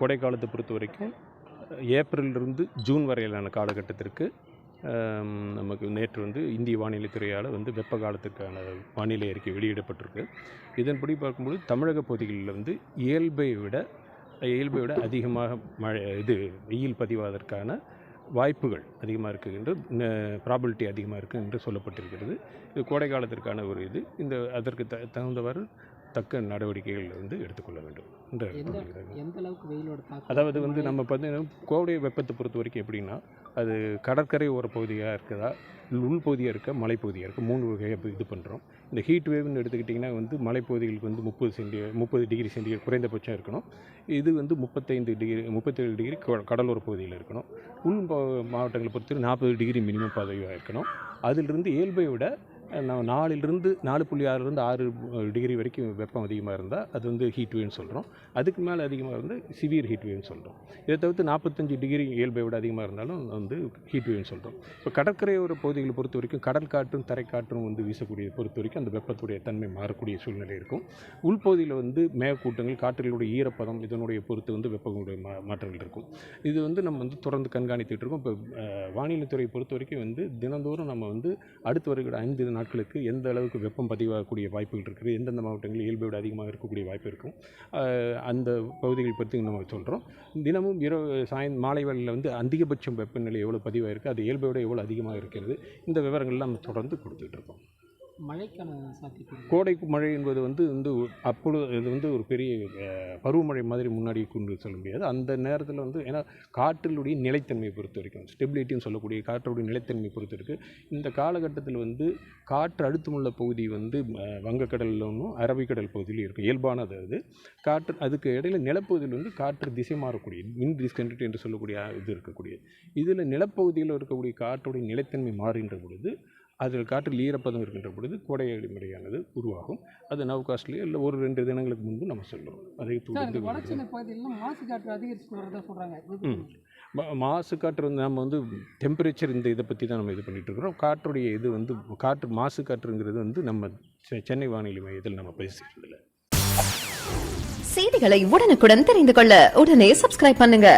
கோடை காலத்தை பொறுத்த வரைக்கும் ஏப்ரலிலிருந்து ஜூன் வரையிலான காலகட்டத்திற்கு நமக்கு நேற்று இந்திய வானிலை துறையால் வெப்ப காலத்திற்கான வானிலை அறிக்கை வெளியிடப்பட்டிருக்கு. இதன்படி பார்க்கும்போது தமிழக பகுதிகளில் இயல்பை விட அதிகமாக வெயில் பதிவாவதற்கான வாய்ப்புகள் அதிகமாக இருக்குது என்று ப்ராபபிலிட்டி அதிகமாக இருக்குது என்று சொல்லப்பட்டிருக்கிறது. இது கோடை காலத்திற்கான ஒரு அதற்கு தகுந்தவாறு தக்க நடவடிக்கைகள் எடுத்துக்கொள்ள வேண்டும் என்று எந்த அளவுக்கு வெயிலோட அதாவது நம்ம பார்த்தீங்கன்னா கோடை வெப்பத்தை பொறுத்த வரைக்கும் எப்படின்னா அது கடற்கரை ஓர பகுதியாக இருக்குதா உள்பகுதியாக இருக்க மலைப்பகுதியாக இருக்குது, 3 வகையாக இது பண்ணுறோம். இந்த ஹீட் வேவ்னு எடுத்துக்கிட்டிங்கன்னா மலைப்பகுதிகளுக்கு 30 டிகிரி சென்டிகிரேட் குறைந்தபட்சம் இருக்கணும். இது 37 டிகிரி கடலோர பகுதியில் இருக்கணும். உள் மாவட்டங்களை பொறுத்தவரை 40 டிகிரி மினிமம் பதிவாக இருக்கணும். அதிலிருந்து இயல்பை விட 4.6 டிகிரி வரைக்கும் வெப்பம் அதிகமாக இருந்தால் அது ஹீட் வேவ்னு சொல்கிறோம். அதுக்கு மேலே அதிகமாக இருந்தால் சிவியர் ஹீட் வேவ்னு சொல்கிறோம். இதை தவிர்த்து 45 டிகிரி இயல்பை விட அதிகமாக இருந்தாலும் ஹீட் வேவ்னு சொல்கிறோம். இப்போ கடற்கரையோர பகுதிகளை பொறுத்த வரைக்கும் கடல் காற்றும் தரைக்காற்றும் வீசக்கூடிய பொறுத்த வரைக்கும் அந்த வெப்பத்துடைய தன்மை மாறக்கூடிய சூழ்நிலை இருக்கும். உள்பகுதியில் மேகக்கூட்டங்கள் காற்றுகளுடைய ஈரப்பதம் இதனுடைய பொறுத்து வெப்பங்களுடைய மாற்றங்கள் இருக்கும். இது நம்ம தொடர்ந்து கண்காணித்துட்டு இருக்கோம். இப்போ வானிலைத்துறையை பொறுத்த வரைக்கும் தினந்தோறும் நம்ம அடுத்து வருகிற 5 நாட்களுக்கு எந்த அளவுக்கு வெப்பம் பதிவாகக்கூடிய வாய்ப்புகள் இருக்குது, எந்தெந்த மாவட்டங்களில் இயல்பை விட அதிகமாக இருக்கக்கூடிய வாய்ப்பு இருக்கும், அந்த பகுதிகள் பற்றி நம்ம சொல்கிறோம். தினமும் மாலை வேளையில் அதிகபட்சம் வெப்பநிலை எவ்வளோ பதிவாக இருக்குது, அது இயல்பை விட எவ்வளோ அதிகமாக இருக்கிறது, இந்த விவரங்கள்லாம் நம்ம தொடர்ந்து கொடுத்துட்ருக்கோம். மழைக்கான சாத்தியம் கோடை மழை என்பது அப்பொழுது இது ஒரு பெரிய பருவமழை மாதிரி முன்னாடி கொண்டு சொல்ல முடியாது. அந்த நேரத்தில் ஏன்னா காற்றினுடைய நிலைத்தன்மையை பொறுத்த வரைக்கும் ஸ்டெபிலிட்டின்னு சொல்லக்கூடிய காற்றுடைய நிலைத்தன்மை பொறுத்து இருக்குது. இந்த காலகட்டத்தில் காற்று அழுத்தமுள்ள பகுதி வங்கக்கடலிலும் அரபிக்கடல் பகுதியிலும் இருக்கும், இயல்பானது. அது காற்று அதுக்கு இடையில் நிலப்பகுதியில் காற்று திசை மாறக்கூடிய விண்ட் டிஸ்கண்டினியூட்டி என்று சொல்லக்கூடிய இது இருக்கக்கூடிய இதில் நிலப்பகுதியில் இருக்கக்கூடிய காற்றுடைய நிலைத்தன்மை மாறுகின்ற பொழுது அதில் காற்றில் ஈரப்பதம் இருக்கின்ற பொழுது கோடை மழையானது உருவாகும். அது நவ்காஸ்ட்லேயே இல்லை 1-2 தினங்களுக்கு முன்பு நம்ம சொல்கிறோம். அதை மாசு காற்று நம்ம டெம்பரேச்சர் இந்த இதை பற்றி தான் நம்ம இது பண்ணிகிட்டு இருக்கிறோம். காற்றுடைய காற்று மாசு காற்றுங்கிறது நம்ம சென்னை வானிலை மையத்தில் நம்ம பேசிக்கிறதில்ல. செய்திகளை உடனுக்குடன் தெரிந்து கொள்ள உடனே சப்ஸ்கிரைப் பண்ணுங்க.